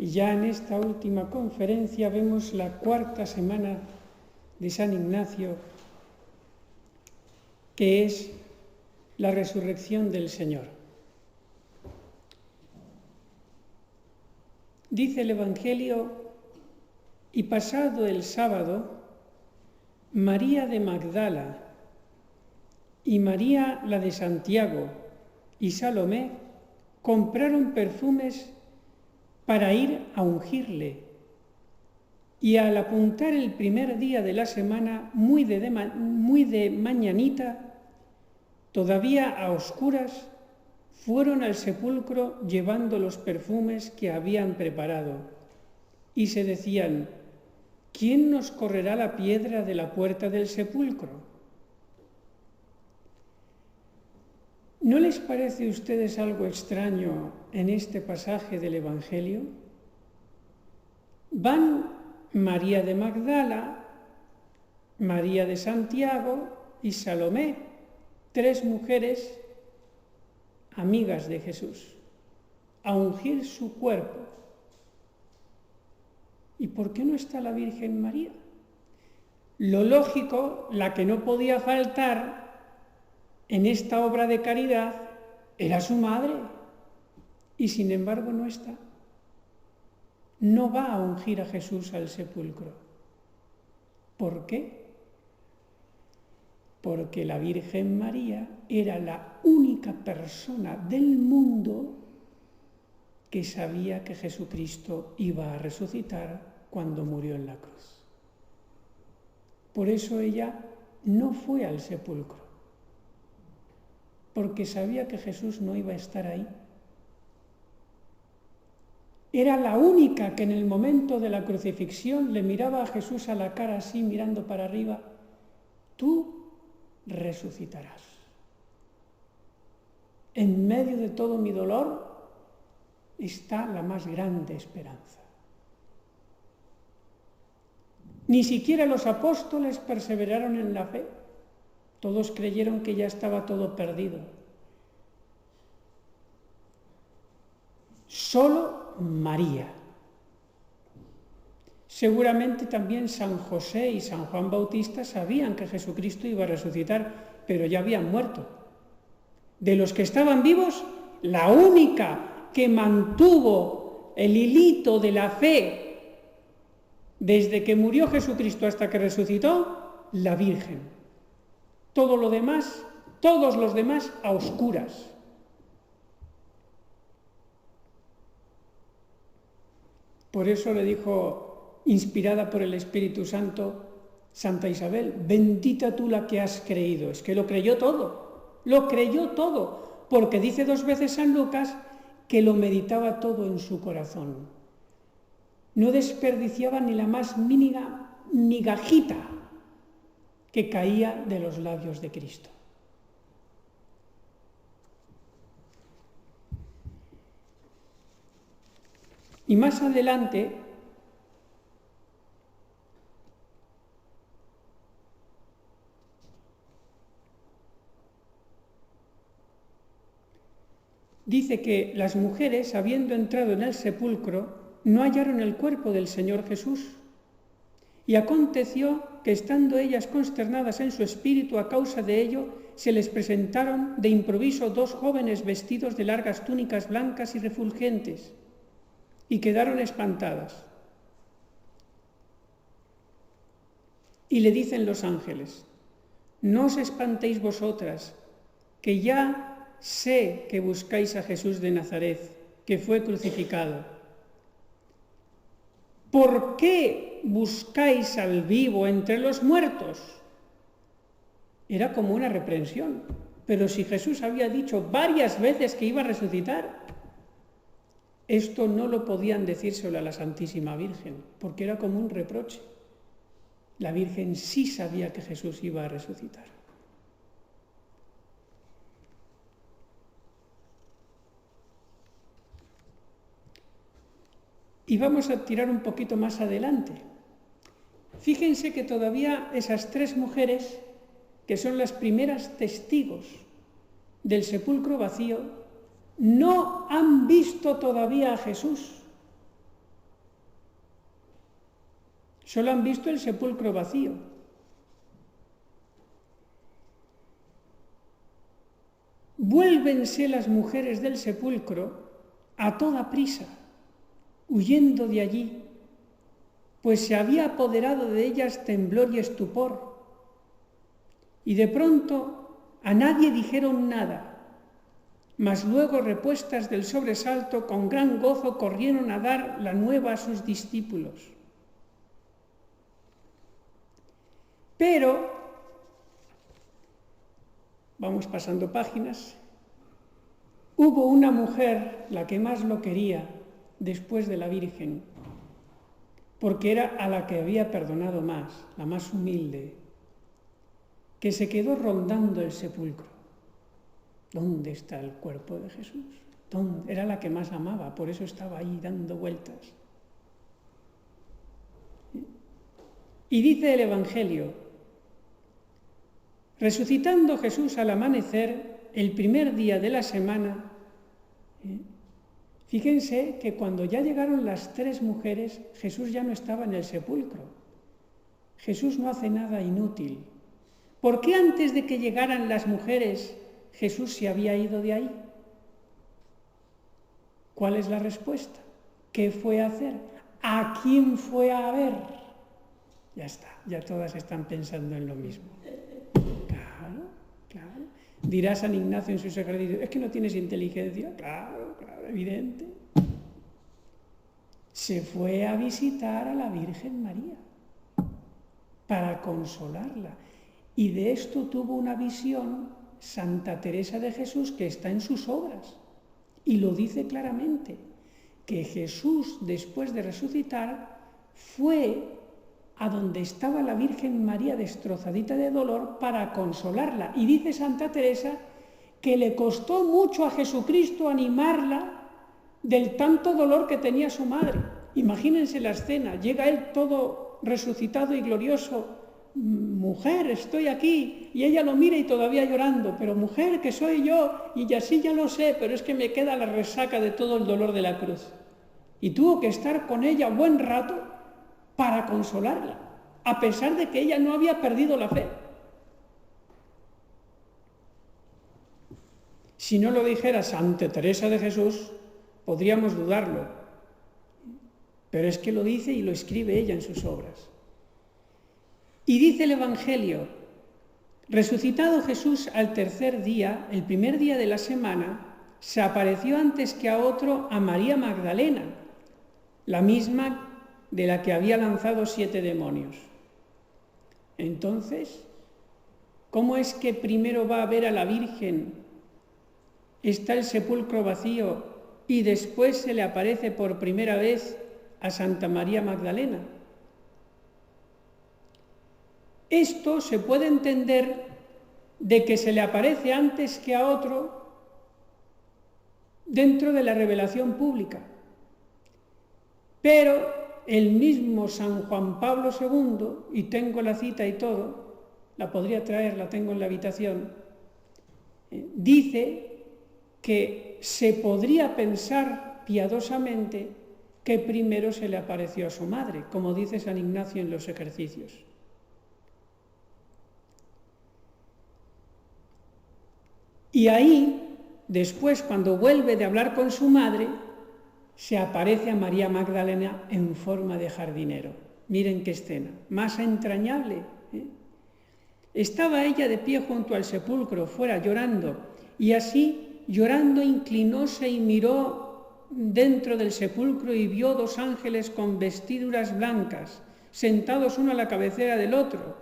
Y ya en esta última conferencia vemos la cuarta semana de San Ignacio, que es la resurrección del Señor. Dice el Evangelio: y pasado el sábado, María de Magdala y María la de Santiago y Salomé compraron perfumes para ir a ungirle. Y al apuntar el primer día de la semana, muy de mañanita, todavía a oscuras, fueron al sepulcro llevando los perfumes que habían preparado. Y se decían: ¿quién nos correrá la piedra de la puerta del sepulcro? ¿No les parece a ustedes algo extraño en este pasaje del Evangelio? Van María de Magdala, María de Santiago y Salomé, 3 mujeres amigas de Jesús, a ungir su cuerpo. ¿Y por qué no está la Virgen María? Lo lógico, la que no podía faltar en esta obra de caridad, era su madre, y sin embargo no está. No va a ungir a Jesús al sepulcro. ¿Por qué? Porque la Virgen María era la única persona del mundo que sabía que Jesucristo iba a resucitar cuando murió en la cruz. Por eso ella no fue al sepulcro, porque sabía que Jesús no iba a estar ahí. Era la única que en el momento de la crucifixión le miraba a Jesús a la cara así, mirando para arriba: tú resucitarás. En medio de todo mi dolor está la más grande esperanza. Ni siquiera los apóstoles perseveraron en la fe. Todos creyeron que ya estaba todo perdido. Solo María. Seguramente también San José y San Juan Bautista sabían que Jesucristo iba a resucitar, pero ya habían muerto. De los que estaban vivos, la única que mantuvo el hilito de la fe desde que murió Jesucristo hasta que resucitó, la Virgen. Todo lo demás, todos los demás a oscuras. Por eso le dijo, inspirada por el Espíritu Santo, Santa Isabel: bendita tú la que has creído. Es que lo creyó todo, porque dice 2 veces San Lucas que lo meditaba todo en su corazón. No desperdiciaba ni la más mínima migajita que caía de los labios de Cristo. Y más adelante dice que las mujeres, habiendo entrado en el sepulcro, no hallaron el cuerpo del Señor Jesús. Y aconteció que, estando ellas consternadas en su espíritu a causa de ello, se les presentaron de improviso 2 jóvenes vestidos de largas túnicas blancas y refulgentes, y quedaron espantadas. Y le dicen los ángeles: no os espantéis vosotras, que ya sé que buscáis a Jesús de Nazaret, que fue crucificado. ¿Por qué buscáis al vivo entre los muertos? Era como una reprensión. Pero si Jesús había dicho varias veces que iba a resucitar, esto no lo podían decírselo a la Santísima Virgen, porque era como un reproche. La Virgen sí sabía que Jesús iba a resucitar. Y vamos a tirar un poquito más adelante. Fíjense que todavía esas 3 mujeres, que son las primeras testigos del sepulcro vacío, no han visto todavía a Jesús. solo han visto el sepulcro vacío. Vuélvense las mujeres del sepulcro a toda prisa, huyendo de allí, pues se había apoderado de ellas temblor y estupor. Y de pronto a nadie dijeron nada, mas luego, repuestas del sobresalto, con gran gozo corrieron a dar la nueva a sus discípulos. Pero, vamos pasando páginas, hubo una mujer, la que más lo quería, después de la Virgen, porque era a la que había perdonado más, la más humilde, que se quedó rondando el sepulcro. ¿Dónde está el cuerpo de Jesús? ¿Dónde? Era la que más amaba, por eso estaba ahí dando vueltas. Y dice el Evangelio, resucitando Jesús al amanecer, el primer día de la semana, fíjense que cuando ya llegaron las 3 mujeres, Jesús ya no estaba en el sepulcro. Jesús no hace nada inútil. ¿Por qué antes de que llegaran las mujeres Jesús se había ido de ahí? ¿Cuál es la respuesta? ¿Qué fue a hacer? ¿A quién fue a ver? Ya está, ya todas están pensando en lo mismo. Claro. Dirá San Ignacio en sus ejercicios, ¿es que no tienes inteligencia? Claro, evidente. Se fue a visitar a la Virgen María para consolarla. Y de esto tuvo una visión Santa Teresa de Jesús, que está en sus obras, y lo dice claramente, que Jesús, después de resucitar, fue a donde estaba la Virgen María destrozadita de dolor para consolarla. Y dice Santa Teresa que le costó mucho a Jesucristo animarla del tanto dolor que tenía su madre. Imagínense la escena, llega él todo resucitado y glorioso, mujer, estoy aquí, y ella lo mira y todavía llorando, pero mujer, que soy yo, y así ya lo sé, pero es que me queda la resaca de todo el dolor de la cruz. Y tuvo que estar con ella buen rato para consolarla, a pesar de que ella no había perdido la fe. Si no lo dijera Santa Teresa de Jesús, podríamos dudarlo, pero es que lo dice y lo escribe ella en sus obras. Y dice el Evangelio, resucitado Jesús al tercer día, el primer día de la semana, se apareció antes que a otro a María Magdalena, la misma de la que había lanzado 7 demonios. Entonces, ¿cómo es que primero va a ver a la Virgen, está el sepulcro vacío y después se le aparece por primera vez a Santa María Magdalena? Esto se puede entender de que se le aparece antes que a otro dentro de la revelación pública. Pero el mismo San Juan Pablo II, y tengo la cita y todo, la podría traer, la tengo en la habitación, dice que se podría pensar piadosamente que primero se le apareció a su madre, como dice San Ignacio en los ejercicios. Y ahí, después, cuando vuelve de hablar con su madre, se aparece a María Magdalena en forma de jardinero. Miren qué escena, más entrañable. Estaba ella de pie junto al sepulcro, fuera, llorando, y así, llorando, inclinóse y miró dentro del sepulcro y vio 2 ángeles con vestiduras blancas, sentados uno a la cabecera del otro,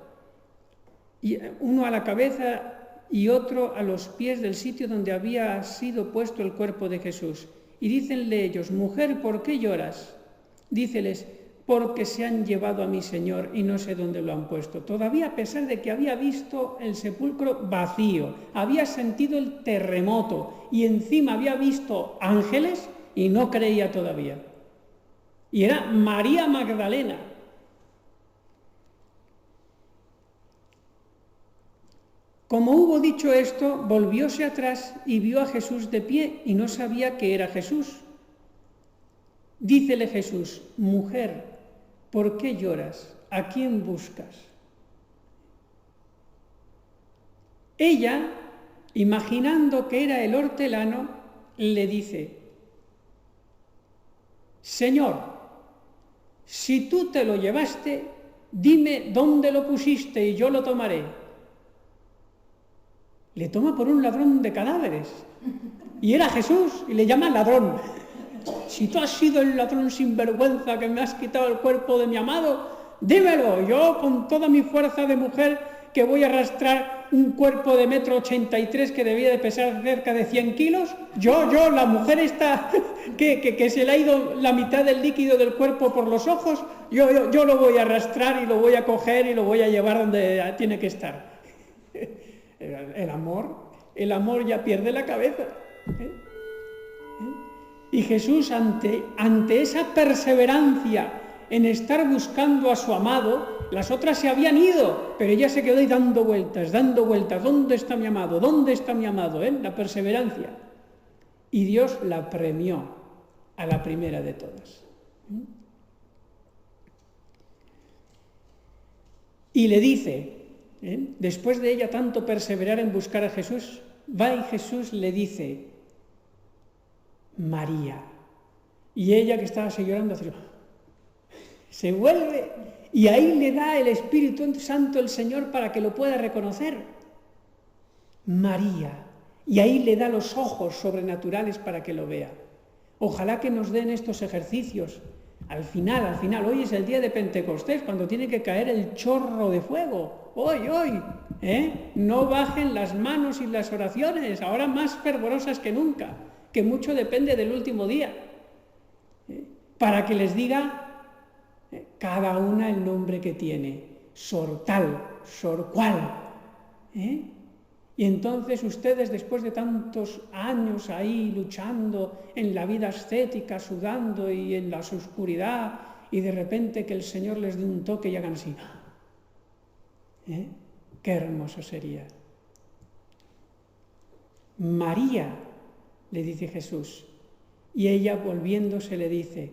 y uno a la cabeza y otro a los pies del sitio donde había sido puesto el cuerpo de Jesús. Y dícenle ellos, mujer, ¿por qué lloras? Díceles, porque se han llevado a mi Señor y no sé dónde lo han puesto. Todavía, a pesar de que había visto el sepulcro vacío, había sentido el terremoto y encima había visto ángeles y no creía todavía. Y era María Magdalena. Como hubo dicho esto, volvióse atrás y vio a Jesús de pie y no sabía que era Jesús. Dícele Jesús, mujer, ¿por qué lloras? ¿a quién buscas? Ella, imaginando que era el hortelano, le dice: Señor, si tú te lo llevaste, dime dónde lo pusiste y yo lo tomaré. Le toma por un ladrón de cadáveres. Y era Jesús, y le llama ladrón. Si tú has sido el ladrón sinvergüenza que me has quitado el cuerpo de mi amado, dímelo. Yo, con toda mi fuerza de mujer, que voy a arrastrar un cuerpo de 1,83 m que debía de pesar cerca de 100 kilos, la mujer esta que se le ha ido la mitad del líquido del cuerpo por los ojos, yo lo voy a arrastrar y lo voy a coger y lo voy a llevar donde tiene que estar. El amor ya pierde la cabeza. Y Jesús, ante esa perseverancia en estar buscando a su amado, las otras se habían ido, pero ella se quedó ahí dando vueltas, ¿dónde está mi amado? ¿Dónde está mi amado? La perseverancia. Y Dios la premió a la primera de todas. Y le dice, después de ella tanto perseverar en buscar a Jesús, va y Jesús le dice: María. Y ella, que estaba así llorando, se vuelve, y ahí le da el Espíritu Santo el Señor para que lo pueda reconocer. María. Y ahí le da los ojos sobrenaturales para que lo vea. Ojalá que nos den estos ejercicios. Al final, hoy es el día de Pentecostés, cuando tiene que caer el chorro de fuego. Hoy, no bajen las manos y las oraciones, ahora más fervorosas que nunca, que mucho depende del último día, para que les diga cada una el nombre que tiene, Sor tal, Sor cual. Y entonces ustedes, después de tantos años ahí luchando en la vida ascética, sudando y en la oscuridad, y de repente que el Señor les dé un toque y hagan así. Qué hermoso sería. María, le dice Jesús, y ella volviéndose le dice: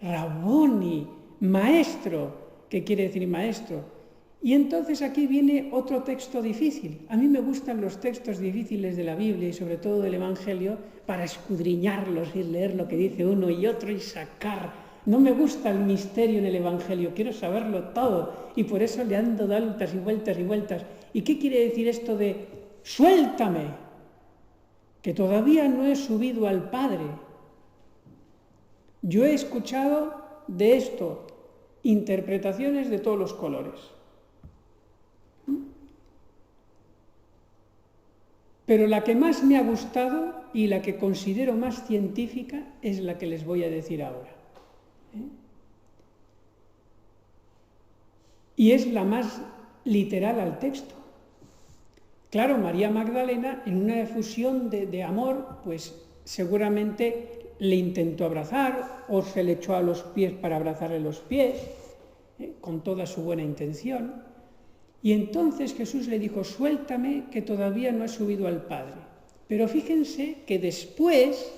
Raboni, maestro, que quiere decir maestro. Y entonces aquí viene otro texto difícil. A mí me gustan los textos difíciles de la Biblia y sobre todo del Evangelio para escudriñarlos y leer lo que dice uno y otro y sacar. No me gusta el misterio en el Evangelio, quiero saberlo todo y por eso le ando vueltas y vueltas y vueltas. ¿Y qué quiere decir esto de suéltame? Que todavía no he subido al Padre. Yo he escuchado de esto interpretaciones de todos los colores. Pero la que más me ha gustado y la que considero más científica es la que les voy a decir ahora. Y es la más literal al texto. Claro, María Magdalena, en una efusión de amor, pues seguramente le intentó abrazar o se le echó a los pies para abrazarle los pies, con toda su buena intención. Y entonces Jesús le dijo: suéltame, que todavía no he subido al Padre. Pero fíjense que después,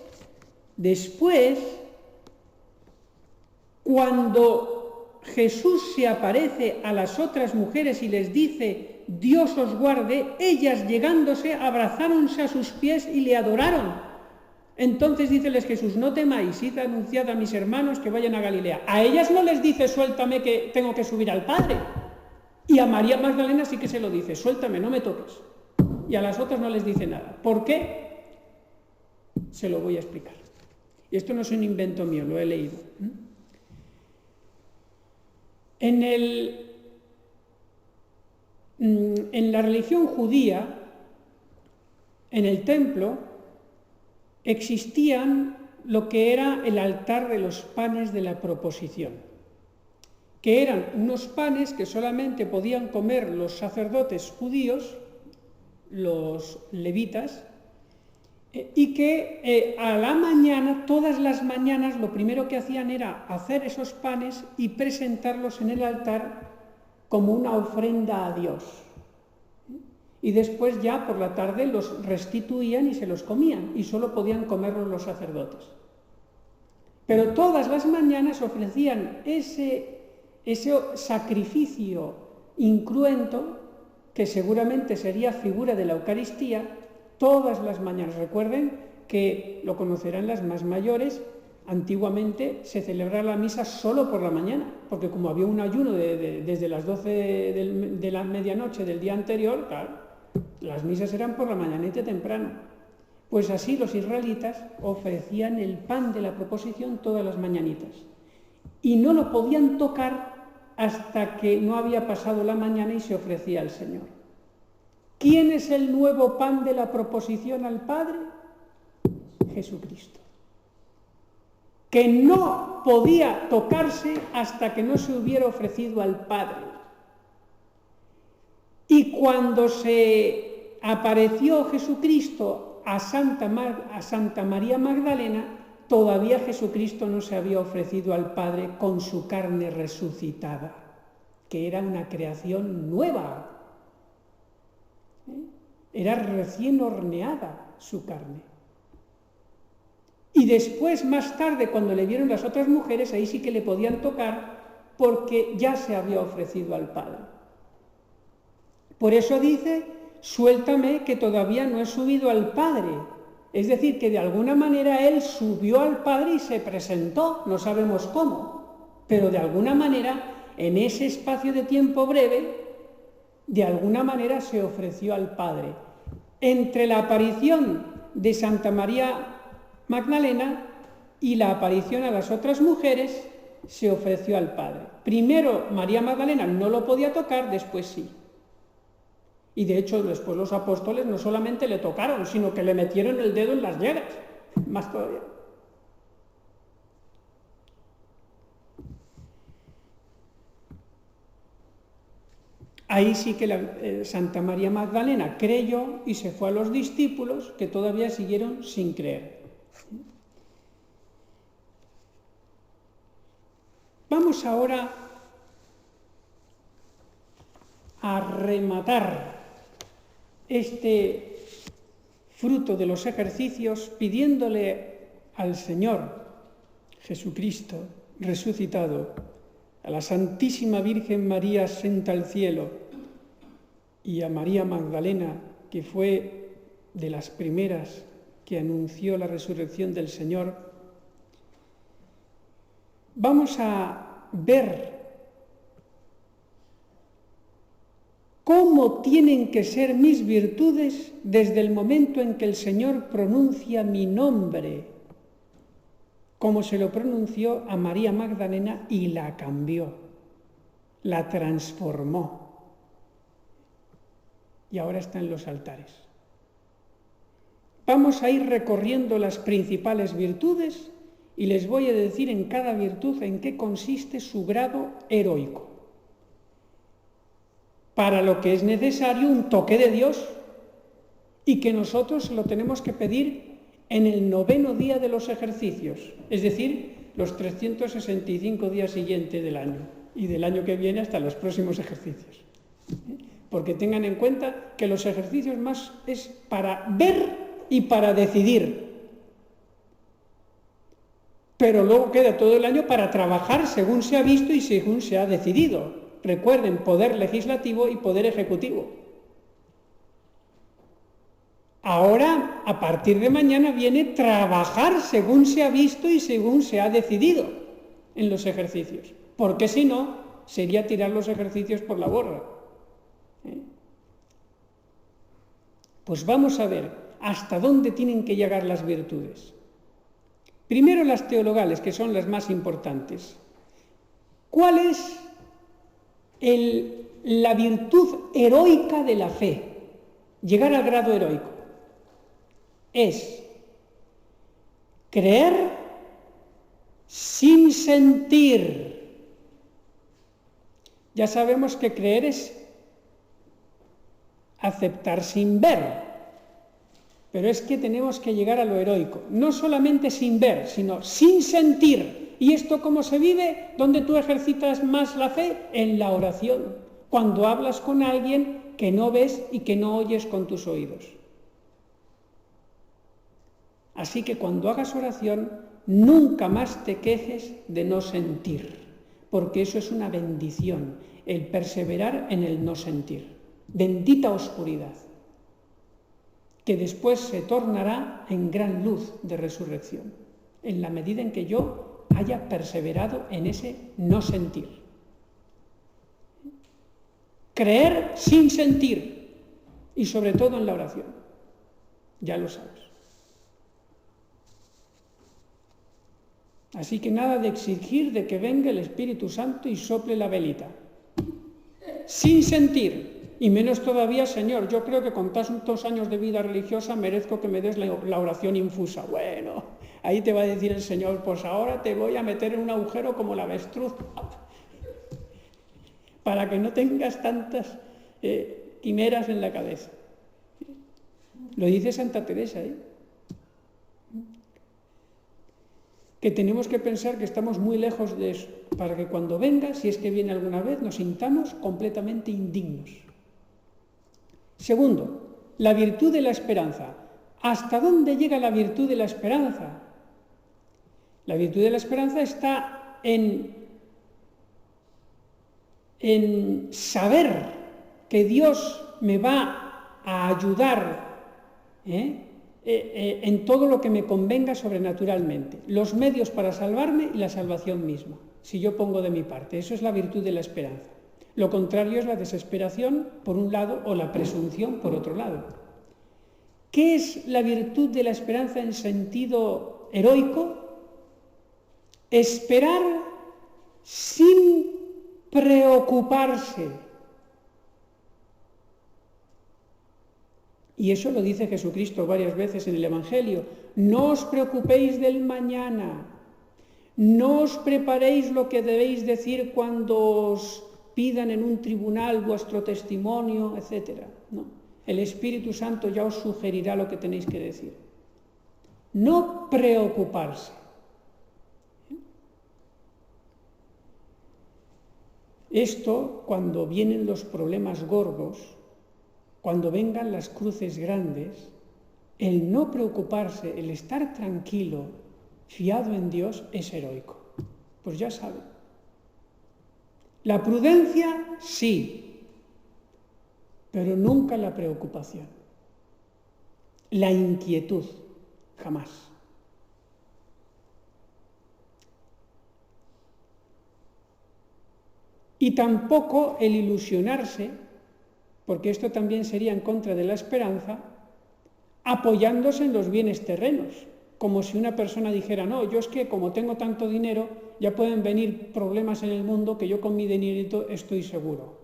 cuando Jesús se aparece a las otras mujeres y les dice: Dios os guarde, ellas llegándose abrazáronse a sus pies y le adoraron. Entonces díceles Jesús: no temáis, id anunciad a mis hermanos que vayan a Galilea. A ellas no les dice: suéltame, que tengo que subir al Padre. Y a María Magdalena sí que se lo dice: suéltame, no me toques. Y a las otras no les dice nada. ¿Por qué? Se lo voy a explicar. Y esto no es un invento mío, lo he leído. En la religión judía, en el templo, existían lo que era el altar de los panes de la proposición, que eran unos panes que solamente podían comer los sacerdotes judíos, los levitas, y que a la mañana, todas las mañanas, lo primero que hacían era hacer esos panes y presentarlos en el altar como una ofrenda a Dios. Y después ya por la tarde los restituían y se los comían, y solo podían comerlos los sacerdotes. Pero todas las mañanas ofrecían ese sacrificio incruento, que seguramente sería figura de la Eucaristía, todas las mañanas. Recuerden que lo conocerán las más mayores, antiguamente se celebraba la misa solo por la mañana, porque como había un ayuno desde las 12 de la medianoche del día anterior, claro, las misas eran por la mañanita temprano. Pues así los israelitas ofrecían el pan de la proposición todas las mañanitas. Y no lo podían tocar hasta que no había pasado la mañana y se ofrecía al Señor. ¿Quién es el nuevo pan de la proposición al Padre? Jesucristo. Que no podía tocarse hasta que no se hubiera ofrecido al Padre. Y cuando se apareció Jesucristo a Santa María Magdalena, todavía Jesucristo no se había ofrecido al Padre con su carne resucitada, que era una creación nueva. Era recién horneada su carne. Y después, más tarde, cuando le vieron las otras mujeres, ahí sí que le podían tocar porque ya se había ofrecido al Padre. Por eso dice, suéltame que todavía no he subido al Padre. Es decir, que de alguna manera Él subió al Padre y se presentó, no sabemos cómo, pero de alguna manera, en ese espacio de tiempo breve, de alguna manera se ofreció al Padre. Entre la aparición de Santa María Magdalena y la aparición a las otras mujeres, se ofreció al Padre. Primero María Magdalena no lo podía tocar, después sí. Y de hecho después los apóstoles no solamente le tocaron, sino que le metieron el dedo en las llagas, más todavía. Ahí sí que Santa María Magdalena creyó y se fue a los discípulos, que todavía siguieron sin creer. Vamos ahora a rematar este fruto de los ejercicios pidiéndole al Señor Jesucristo resucitado, a la Santísima Virgen María ascenta al cielo y a María Magdalena, que fue de las primeras que anunció la resurrección del Señor. Vamos a ver cómo tienen que ser mis virtudes desde el momento en que el Señor pronuncia mi nombre, como se lo pronunció a María Magdalena y la cambió, la transformó. Y ahora está en los altares. Vamos a ir recorriendo las principales virtudes y les voy a decir en cada virtud en qué consiste su grado heroico. Para lo que es necesario un toque de Dios y que nosotros lo tenemos que pedir en el 9º día de los ejercicios, es decir, los 365 días siguientes del año y del año que viene hasta los próximos ejercicios. Porque tengan en cuenta que los ejercicios más es para ver y para decidir. Pero luego queda todo el año para trabajar según se ha visto y según se ha decidido. Recuerden, poder legislativo y poder ejecutivo. Ahora, a partir de mañana, viene trabajar según se ha visto y según se ha decidido en los ejercicios. Porque si no, sería tirar los ejercicios por la borda. Pues vamos a ver hasta dónde tienen que llegar las virtudes. Primero las teologales, que son las más importantes. ¿Cuál es la virtud heroica de la fe? Llegar al grado heroico. Es creer sin sentir. Ya sabemos que creer es aceptar sin ver, pero es que tenemos que llegar a lo heroico, no solamente sin ver, sino sin sentir. ¿Y esto cómo se vive? ¿Dónde tú ejercitas más la fe? En la oración, cuando hablas con alguien que no ves y que no oyes con tus oídos. Así que cuando hagas oración, nunca más te quejes de no sentir, porque eso es una bendición, el perseverar en el no sentir. Bendita oscuridad, que después se tornará en gran luz de resurrección, en la medida en que yo haya perseverado en ese no sentir. Creer sin sentir, y sobre todo en la oración, ya lo sabes. Así que nada de exigir de que venga el Espíritu Santo y sople la velita. Sin sentir, y menos todavía, Señor, yo creo que con tantos años de vida religiosa merezco que me des la oración infusa. Bueno, ahí te va a decir el Señor, pues ahora te voy a meter en un agujero como la avestruz, para que no tengas tantas quimeras en la cabeza. Lo dice Santa Teresa, que tenemos que pensar que estamos muy lejos de eso, para que cuando venga, si es que viene alguna vez, nos sintamos completamente indignos. Segundo, la virtud de la esperanza. ¿Hasta dónde llega la virtud de la esperanza? La virtud de la esperanza está en saber que Dios me va a ayudar en todo lo que me convenga sobrenaturalmente. Los medios para salvarme y la salvación misma, si yo pongo de mi parte. Eso es la virtud de la esperanza. Lo contrario es la desesperación, por un lado, o la presunción, por otro lado. ¿Qué es la virtud de la esperanza en sentido heroico? Esperar sin preocuparse. Y eso lo dice Jesucristo varias veces en el Evangelio. No os preocupéis del mañana, no os preparéis lo que debéis decir cuando os pidan en un tribunal vuestro testimonio, etc. No, el Espíritu Santo ya os sugerirá lo que tenéis que decir. No preocuparse. Esto, cuando vienen los problemas gordos, cuando vengan las cruces grandes, el no preocuparse, el estar tranquilo, fiado en Dios, es heroico. Pues ya saben. La prudencia, sí, pero nunca la preocupación. La inquietud, jamás. Y tampoco el ilusionarse, porque esto también sería en contra de la esperanza, apoyándose en los bienes terrenos, como si una persona dijera, no, yo es que como tengo tanto dinero, ya pueden venir problemas en el mundo que yo con mi dinerito estoy seguro.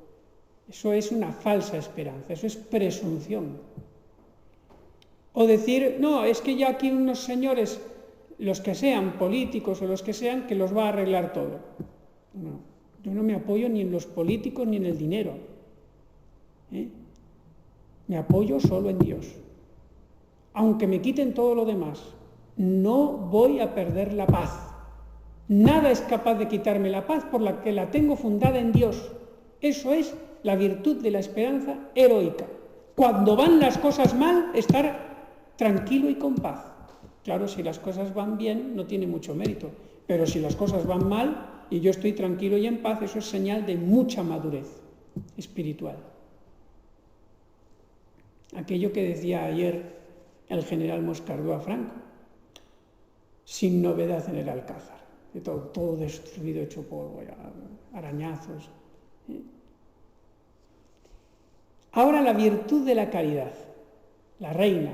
Eso es una falsa esperanza, eso es presunción. O decir, no, es que ya aquí unos señores, los que sean políticos o los que sean, que los va a arreglar todo. No, yo no me apoyo ni en los políticos ni en el dinero. Me apoyo solo en Dios. Aunque me quiten todo lo demás, no voy a perder la paz. Nada es capaz de quitarme la paz por la que la tengo fundada en Dios. Eso es la virtud de la esperanza heroica. Cuando van las cosas mal, estar tranquilo y con paz. Claro, si las cosas van bien, no tiene mucho mérito. Pero si las cosas van mal y yo estoy tranquilo y en paz, eso es señal de mucha madurez espiritual. Aquello que decía ayer el general Moscardó a Franco, sin novedad en el Alcázar, de todo destruido, hecho polvo, arañazos. Ahora la virtud de la caridad, la reina.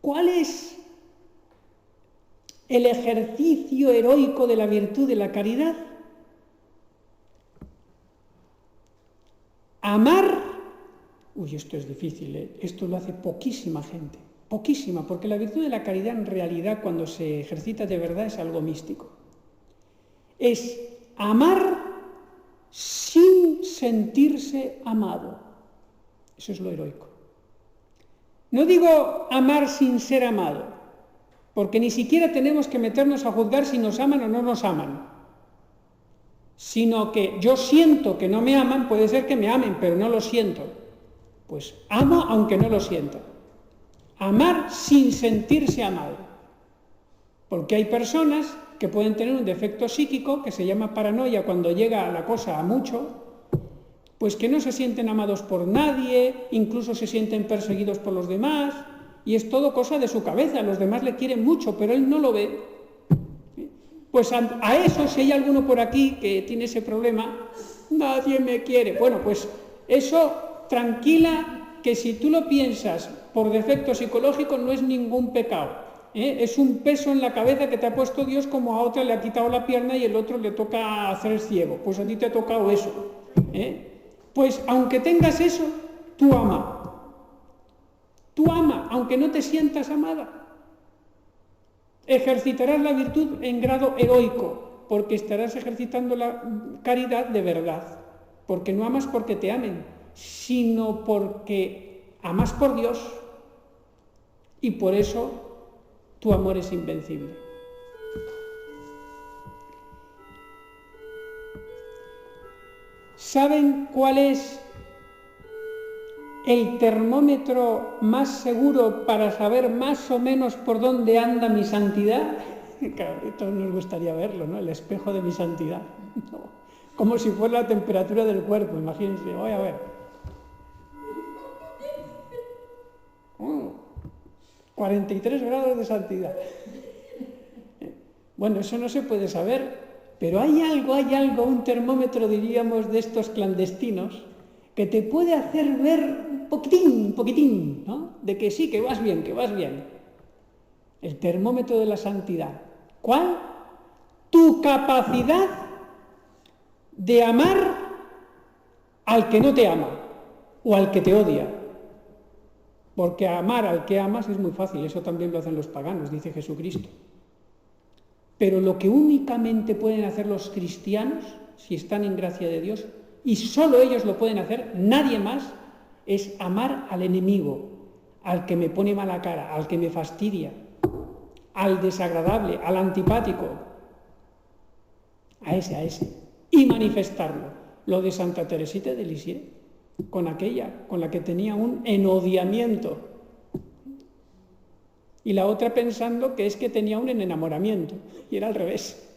¿Cuál es el ejercicio heroico de la virtud de la caridad? Amar. Uy, esto es difícil, esto lo hace poquísima gente, poquísima, porque la virtud de la caridad en realidad cuando se ejercita de verdad es algo místico. Es amar sin sentirse amado. Eso es lo heroico. No digo amar sin ser amado, porque ni siquiera tenemos que meternos a juzgar si nos aman o no nos aman, sino que yo siento que no me aman, puede ser que me amen, pero no lo siento. Pues amo aunque no lo sienta. Amar sin sentirse amado. Porque hay personas que pueden tener un defecto psíquico que se llama paranoia cuando llega la cosa a mucho, pues que no se sienten amados por nadie, incluso se sienten perseguidos por los demás, y es todo cosa de su cabeza, los demás le quieren mucho, pero él no lo ve. Pues a eso, si hay alguno por aquí que tiene ese problema, nadie me quiere. Bueno, pues eso, tranquila, que si tú lo piensas por defecto psicológico no es ningún pecado. Es un peso en la cabeza que te ha puesto Dios, como a otra le ha quitado la pierna y el otro le toca hacer ciego. Pues a ti te ha tocado eso. Pues aunque tengas eso, tú ama. Tú ama, aunque no te sientas amada. Ejercitarás la virtud en grado heroico, porque estarás ejercitando la caridad de verdad. Porque no amas porque te amen, sino porque amas por Dios. Y por eso tu amor es invencible. ¿Saben cuál es el termómetro más seguro para saber más o menos por dónde anda mi santidad? Claro, a todos nos gustaría verlo, ¿no? El espejo de mi santidad. No, como si fuera la temperatura del cuerpo, imagínense. Voy a ver. 43 grados de santidad. Bueno, eso no se puede saber, pero hay algo, un termómetro, diríamos, de estos clandestinos, que te puede hacer ver un poquitín, ¿no? De que sí, que vas bien, que vas bien. El termómetro de la santidad. ¿Cuál? Tu capacidad de amar al que no te ama o al que te odia. Porque amar al que amas es muy fácil, eso también lo hacen los paganos, dice Jesucristo. Pero lo que únicamente pueden hacer los cristianos, si están en gracia de Dios, y solo ellos lo pueden hacer, nadie más, es amar al enemigo, al que me pone mala cara, al que me fastidia, al desagradable, al antipático, a ese, y manifestarlo. Lo de Santa Teresita de Lisieux, con aquella, con la que tenía un enodiamiento, y la otra pensando que es que tenía un enamoramiento, y era al revés,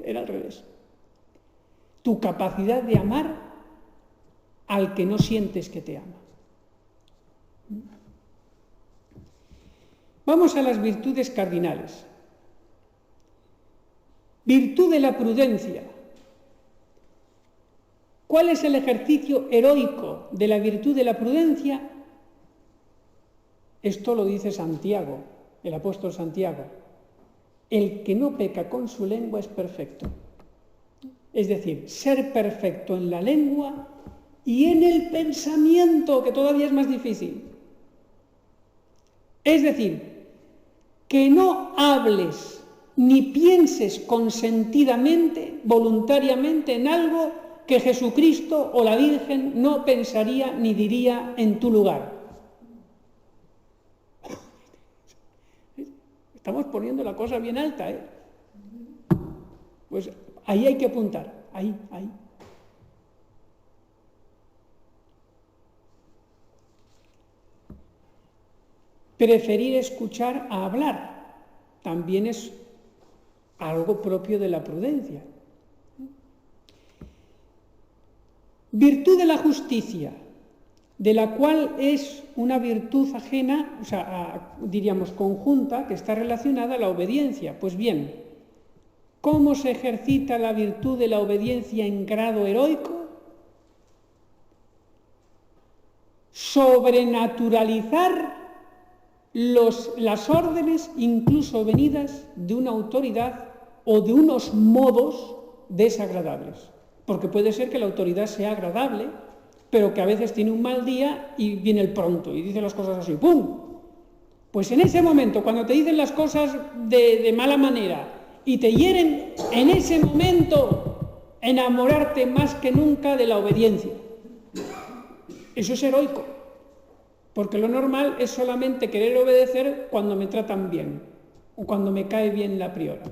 era al revés. Tu capacidad de amar al que no sientes que te ama. Vamos a las virtudes cardinales. Virtud de la prudencia. ¿Cuál es el ejercicio heroico de la virtud de la prudencia? Esto lo dice Santiago, el apóstol Santiago. El que no peca con su lengua es perfecto. Es decir, ser perfecto en la lengua y en el pensamiento, que todavía es más difícil. Es decir, que no hables ni pienses consentidamente, voluntariamente, en algo que Jesucristo o la Virgen no pensaría ni diría en tu lugar. Estamos poniendo la cosa bien alta, ¿eh? Pues ahí hay que apuntar, ahí. Preferir escuchar a hablar también es algo propio de la prudencia. Virtud de la justicia, de la cual es una virtud ajena, o sea, diríamos conjunta, que está relacionada a la obediencia. Pues bien, ¿cómo se ejercita la virtud de la obediencia en grado heroico? Sobrenaturalizar las órdenes, incluso venidas de una autoridad o de unos modos desagradables. Porque puede ser que la autoridad sea agradable, pero que a veces tiene un mal día y viene el pronto y dice las cosas así, ¡pum! Pues en ese momento, cuando te dicen las cosas de mala manera y te hieren, en ese momento enamorarte más que nunca de la obediencia. Eso es heroico. Porque lo normal es solamente querer obedecer cuando me tratan bien o cuando me cae bien la priora.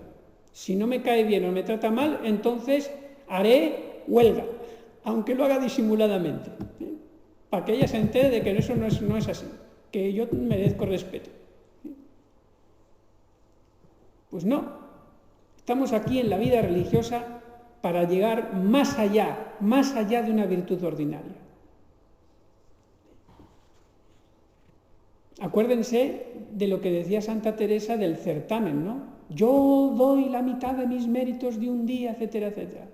Si no me cae bien o me trata mal, entonces haré huelga, aunque lo haga disimuladamente, para que ella se entere de que eso no es así, que yo merezco respeto. Pues no, Estamos aquí en la vida religiosa para llegar más allá de una virtud ordinaria. Acuérdense de lo que decía Santa Teresa del certamen, ¿no? Yo doy la mitad de mis méritos de un día, etcétera, etcétera.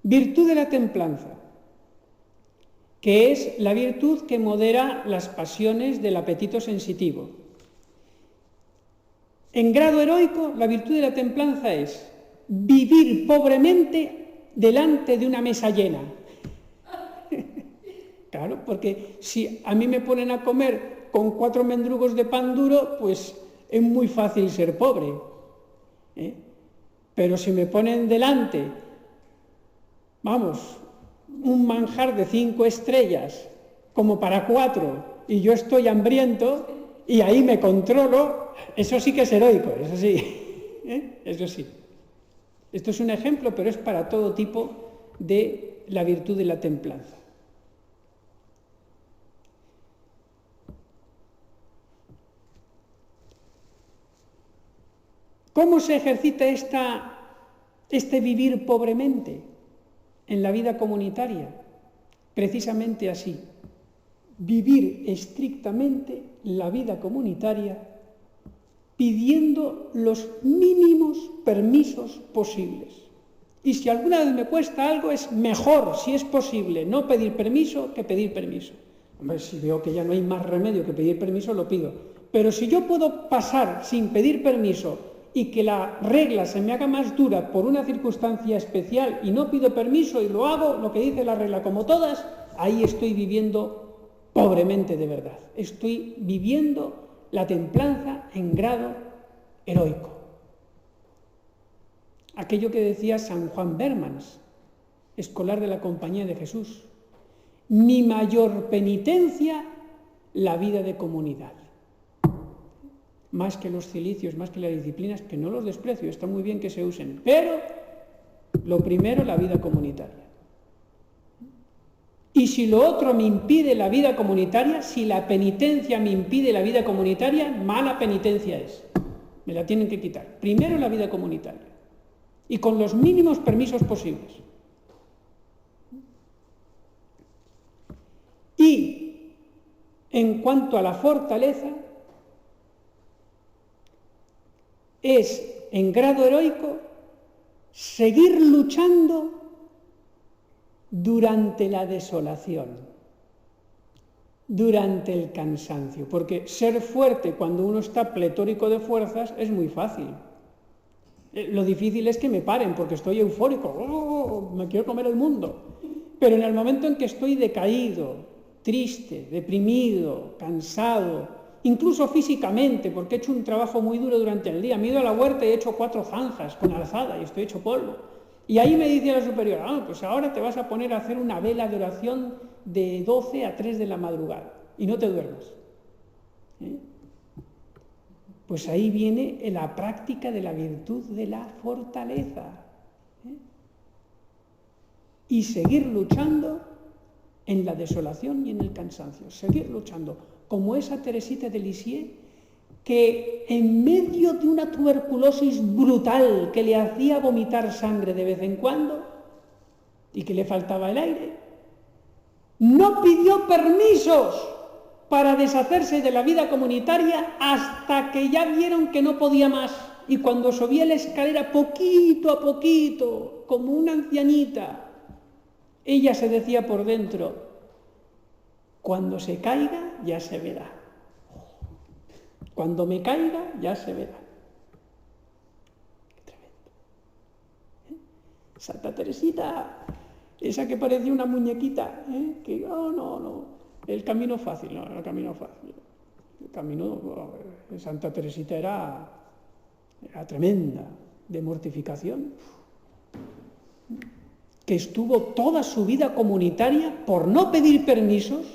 Virtud de la templanza, que es la virtud que modera las pasiones del apetito sensitivo. En grado heroico, la virtud de la templanza es vivir pobremente delante de una mesa llena. Claro, porque si a mí me ponen a comer con 4 mendrugos de pan duro, pues es muy fácil ser pobre. Pero si me ponen delante, vamos, un manjar de 5 estrellas como para 4 y yo estoy hambriento y ahí me controlo, eso sí que es heroico, eso sí, eso sí. Esto es un ejemplo, pero es para todo tipo de la virtud de la templanza. ¿Cómo se ejercita este vivir pobremente en la vida comunitaria? Precisamente así, vivir estrictamente la vida comunitaria pidiendo los mínimos permisos posibles. Y si alguna vez me cuesta algo, es mejor, si es posible, no pedir permiso que pedir permiso. Hombre, si veo que ya no hay más remedio que pedir permiso, lo pido. Pero si yo puedo pasar sin pedir permiso y que la regla se me haga más dura por una circunstancia especial y no pido permiso y lo hago, lo que dice la regla como todas, ahí estoy viviendo pobremente de verdad. Estoy viviendo la templanza en grado heroico. Aquello que decía San Juan Bermans, escolar de la Compañía de Jesús: mi mayor penitencia, la vida de comunidad. Más que los cilicios, más que las disciplinas, que no los desprecio, está muy bien que se usen, pero lo primero, la vida comunitaria. Y si lo otro me impide la vida comunitaria, si la penitencia me impide la vida comunitaria, mala penitencia es. Me la tienen que quitar. Primero la vida comunitaria. Y con los mínimos permisos posibles. Y en cuanto a la fortaleza, es en grado heroico seguir luchando durante la desolación, durante el cansancio, porque ser fuerte cuando uno está pletórico de fuerzas es muy fácil. Lo difícil es que me paren porque estoy eufórico, me quiero comer el mundo. Pero en el momento en que estoy decaído, triste, deprimido, cansado, incluso físicamente, porque he hecho un trabajo muy duro durante el día, me he ido a la huerta y he hecho 4 zanjas con alzada y estoy hecho polvo. Y ahí me dice la superiora, pues ahora te vas a poner a hacer una vela de oración de 12 a 3 de la madrugada y no te duermas. Pues ahí viene la práctica de la virtud de la fortaleza. Y seguir luchando en la desolación y en el cansancio. Seguir luchando, como esa Teresita de Lisieux, que en medio de una tuberculosis brutal que le hacía vomitar sangre de vez en cuando y que le faltaba el aire, no pidió permisos para deshacerse de la vida comunitaria hasta que ya vieron que no podía más. Y cuando subía la escalera poquito a poquito, como una ancianita, ella se decía por dentro: cuando se caiga ya se verá. Cuando me caiga, ya se verá. Qué tremendo. Santa Teresita, esa que parecía una muñequita, que no, el camino fácil, no, el camino fácil. El camino de Santa Teresita era tremenda, de mortificación, que estuvo toda su vida comunitaria por no pedir permisos,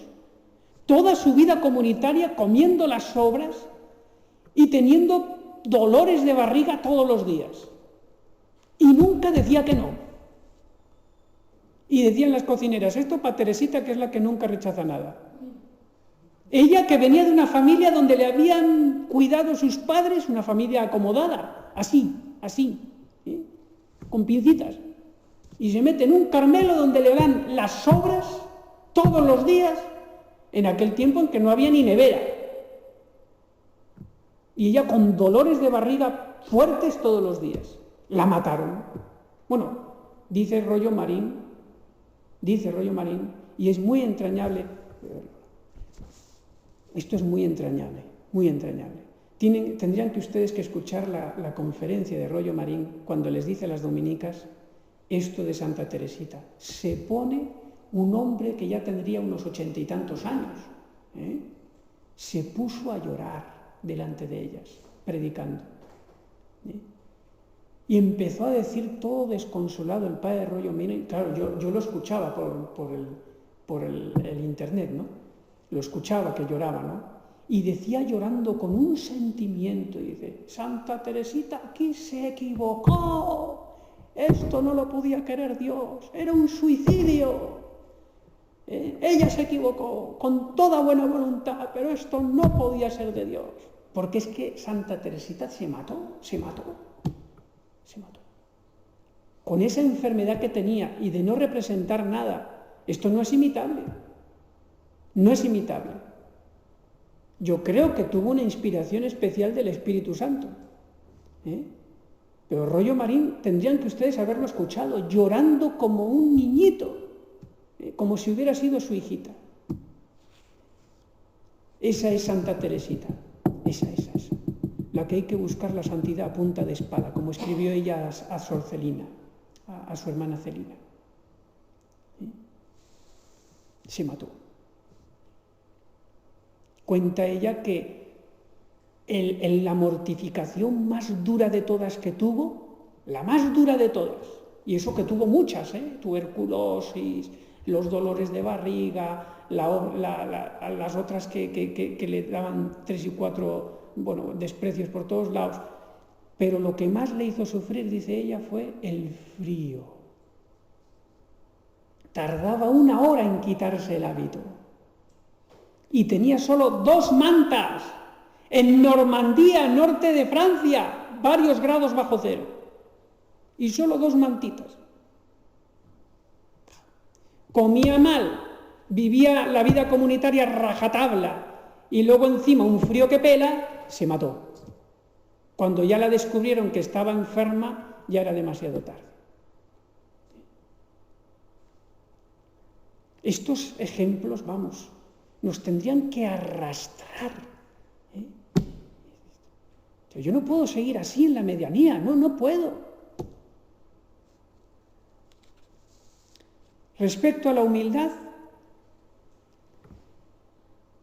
toda su vida comunitaria comiendo las sobras y teniendo dolores de barriga todos los días. Y nunca decía que no. Y decían las cocineras, esto para Teresita, que es la que nunca rechaza nada. Ella, que venía de una familia donde le habían cuidado sus padres, una familia acomodada, así, ¿eh? Con pincitas. Y se mete en un Carmelo donde le dan las sobras todos los días, en aquel tiempo en que no había ni nevera. Y ella con dolores de barriga fuertes todos los días. La mataron. Bueno, dice Rollo Marín, y es muy entrañable. Esto es muy entrañable, muy entrañable. Tendrían que ustedes que escuchar la conferencia de Rollo Marín cuando les dice a las dominicas esto de Santa Teresita. Se pone un hombre que ya tendría unos 80 y tantos años, se puso a llorar delante de ellas, predicando. Y empezó a decir todo desconsolado el padre Rollo Marín. Claro, yo lo escuchaba por el internet, ¿no? Lo escuchaba que lloraba, ¿no? Y decía llorando con un sentimiento, y dice, Santa Teresita aquí se equivocó. Esto no lo podía querer Dios, era un suicidio. Ella se equivocó con toda buena voluntad, pero esto no podía ser de Dios. Porque es que Santa Teresita se mató. Con esa enfermedad que tenía y de no representar nada, esto no es imitable. No es imitable. Yo creo que tuvo una inspiración especial del Espíritu Santo. Pero Rollo Marín tendrían que ustedes haberlo escuchado, llorando como un niñito, como si hubiera sido su hijita. Esa es Santa Teresita, esa. La que hay que buscar la santidad a punta de espada, como escribió ella a Sor Celina, a su hermana Celina. Se mató. Cuenta ella que la mortificación más dura de todas que tuvo, la más dura de todas, y eso que tuvo muchas, tuberculosis, los dolores de barriga, las otras que le daban 3 y 4, desprecios por todos lados, pero lo que más le hizo sufrir, dice ella, fue el frío. Tardaba 1 hora en quitarse el hábito. Y tenía solo 2 mantas. En Normandía, norte de Francia, varios grados bajo cero. Y solo 2 mantitas. Comía mal, vivía la vida comunitaria rajatabla, y luego encima un frío que pela, se mató. Cuando ya la descubrieron que estaba enferma, ya era demasiado tarde. Estos ejemplos, nos tendrían que arrastrar. Yo no puedo seguir así en la medianía, no puedo. Respecto a la humildad,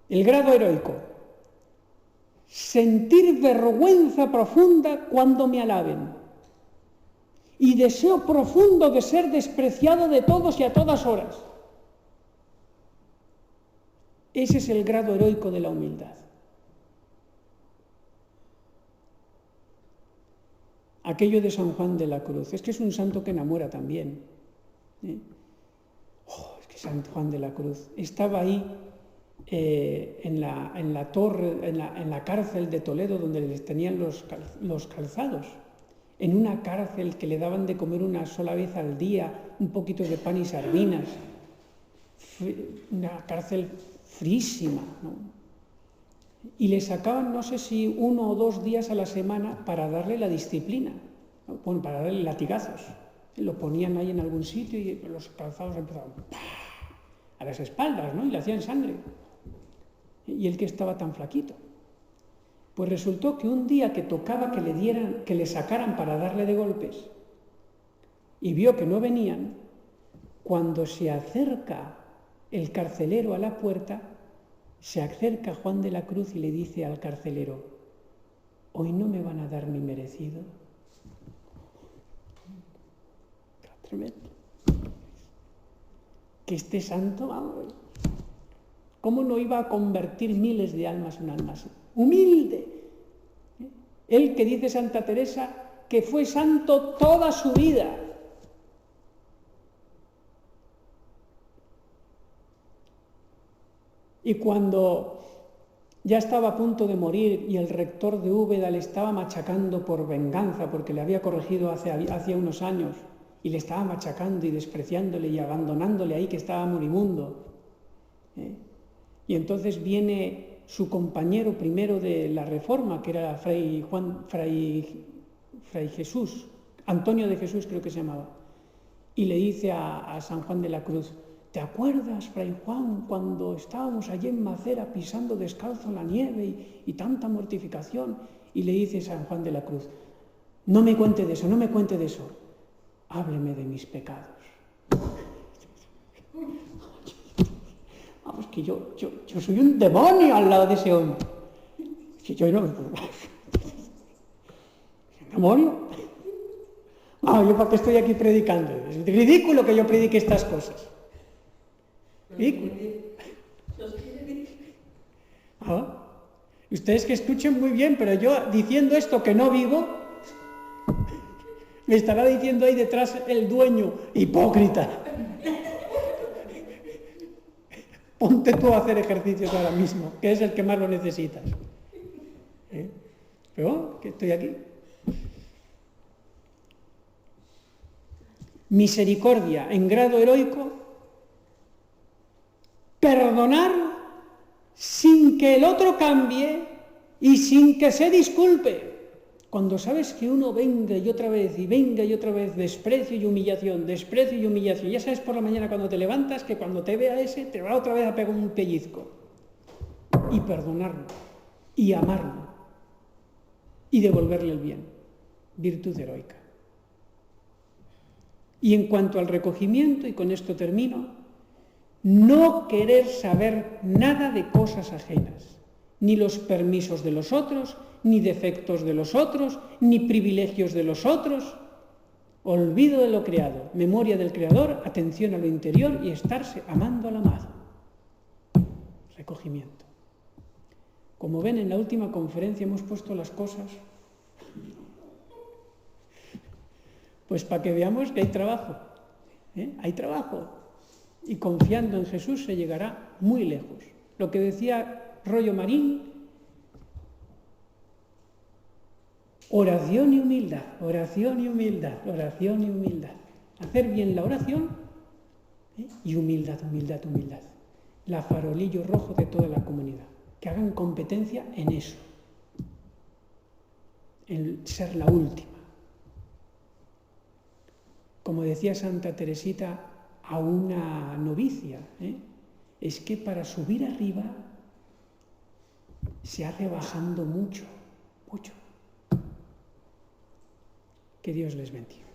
el grado heroico. Sentir vergüenza profunda cuando me alaben. Y deseo profundo de ser despreciado de todos y a todas horas. Ese es el grado heroico de la humildad. Aquello de San Juan de la Cruz, es que es un santo que enamora también. Es que San Juan de la Cruz estaba ahí en la torre, en la cárcel de Toledo, donde les tenían los calzados, en una cárcel que le daban de comer una sola vez al día, un poquito de pan y sardinas, una cárcel frísima, ¿no? Y le sacaban, no sé si 1 o 2 días a la semana para darle la disciplina, ¿no? Para darle latigazos. Lo ponían ahí en algún sitio y los calzados empezaban a las espaldas, ¿no? Y le hacían sangre. Y él que estaba tan flaquito. Pues resultó que un día que tocaba que le sacaran para darle de golpes, y vio que no venían, cuando se acerca el carcelero a la puerta, se acerca Juan de la Cruz y le dice al carcelero, hoy no me van a dar mi merecido. Tremendo. Que este santo, ¿cómo no iba a convertir miles de almas en almas? Humilde. Él que dice Santa Teresa que fue santo toda su vida. Y cuando Ya estaba a punto de morir y el rector de Úbeda le estaba machacando por venganza porque le había corregido hace unos años y le estaba machacando y despreciándole y abandonándole ahí que estaba moribundo. Y entonces viene su compañero primero de la Reforma, que era Fray Jesús, Antonio de Jesús creo que se llamaba, y le dice a San Juan de la Cruz: ¿te acuerdas, Fray Juan, cuando estábamos allí en Macera pisando descalzo la nieve y tanta mortificación? Y le dice San Juan de la Cruz: no me cuente de eso, no me cuente de eso, hábleme de mis pecados. Vamos, que yo soy un demonio al lado de ese hombre. Que yo no... ¿Un demonio? No, yo para qué estoy aquí predicando. Es ridículo que yo predique estas cosas. Ridículo. Ustedes que escuchen muy bien, pero yo diciendo esto que no vivo, me estará diciendo ahí detrás el dueño: hipócrita. Ponte tú a hacer ejercicios ahora mismo, que es el que más lo necesitas. Pero que estoy aquí. Misericordia en grado heroico, perdonar sin que el otro cambie y sin que se disculpe. Cuando sabes que uno venga y otra vez, desprecio y humillación, ya sabes por la mañana cuando te levantas que cuando te vea ese te va otra vez a pegar un pellizco. Y perdonarlo, y amarlo, y devolverle el bien. Virtud heroica. Y en cuanto al recogimiento, y con esto termino, no querer saber nada de cosas ajenas, ni los permisos de los otros, ni defectos de los otros, ni privilegios de los otros. Olvido de lo creado, memoria del Creador, atención a lo interior y estarse amando al amado. Recogimiento. Como ven, en la última conferencia hemos puesto las cosas pues para que veamos que hay trabajo. Hay trabajo. Y confiando en Jesús se llegará muy lejos. Lo que decía Rollo Marín: oración y humildad, oración y humildad, oración y humildad. Hacer bien la oración y humildad, humildad, humildad. La farolillo rojo de toda la comunidad. Que hagan competencia en eso. En ser la última. Como decía Santa Teresita a una novicia, es que para subir arriba se hace bajando mucho, mucho. Que Dios les bendiga.